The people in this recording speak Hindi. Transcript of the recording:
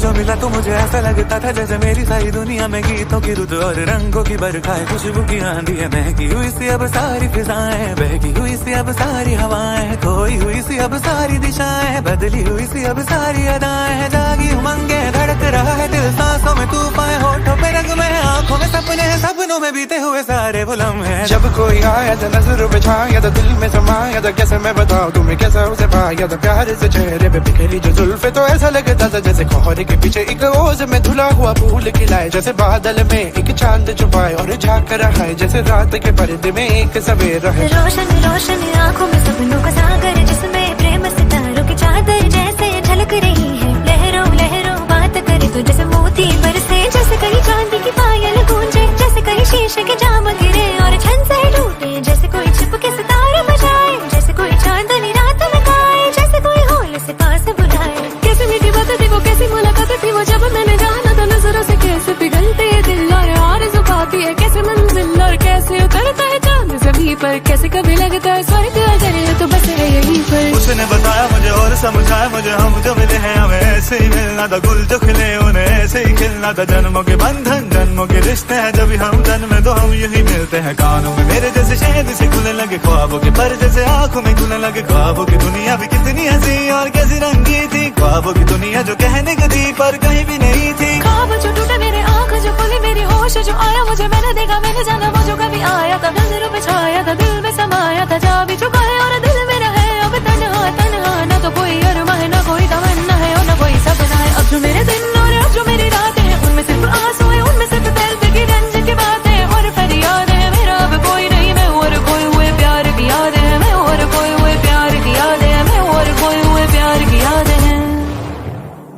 जो मिला तो मुझे ऐसा लगता था जैसे मेरी सारी दुनिया में गीतों की रुत और रंगों की बरखा है, खुशबू की आंधी है, महकी हुई सी अब सारी फिजाएं, बहकी हुई सी अब सारी हवाएं, खोई हुई सी अब सारी दिशाएं, बदली हुई सी अब सारी अदाएं, जागी उमंगे धड़क रहा है दिल, सांसों में तूफान, होठों पे रंग में, आंखों में सपने हैं, सपनों में बीते हुए सारे वो लम्हे। जब कोई आया था नजरों पे छाया था, दिल में समाया था, कैसे मैं बताऊं तुम्हें कैसा उसे पाया था, प्यार से चेहरे पे बिखरी जो जुल्फे तो ऐसा लगता था जैसे कोहरे के पीछे एक ओस में धुला हुआ फूल खिलाए, जैसे बादल में एक चांद छुपाए और झांक रहा है जैसे रात के पर्दे में एक सवेरा है। रोशन रोशन आंखों में सपनों का सागर, जिसमें प्रेम सितारों की चादर जैसे झलक रही है, लहरों लहरों बात करे तो जैसे मोती बरसे, जैसे कहीं चांदी की पायल गूंजे, जैसे कहीं शीशे के जाम गिरे और छन से टूटे, जैसे कोई छिप के सितारे बजाए, जैसे कोई चांदनी रात में गाए, जैसे कोई होल से पास बुलाए। कैसी मीठी बात थी वो, कैसी मुलाकात थी वो, जब मैंने जाना था नजरों से कैसे पिघलते दिल और आरज़ू पाती है कैसे मंजिल, और कैसे उतरता है चांद ज़मीं पर, कैसे कभी लगता है स्वर्ग अगर तो बस है यहीं पर। उसने बताया मुझे और समझाया मुझे, हम जो मिले हैं हमें ऐसे ही मिलना था, गुल जो खिले उन्हें ऐसे ही खिलना था, जन्मों के बंधन जन्मों के रिश्ते हैं, जब हम जन्मे तो हम यही मिलते हैं। कानों में मेरे जैसे शहद से खुलने लगे ख्वाबों के पर, जैसे आंखों में खुलने लगे ख्वाबों की दुनिया भी कितनी हंसी और कैसी रंगी थी, ख्वाबों की दुनिया जो कहने की थी पर कहीं भी नहीं थी। ख्वाब जो टूटे मेरे, आँख जो खुली मेरी, होश जो आया मुझे, मैंने देखा मैंने जाना वो जो कभी आया था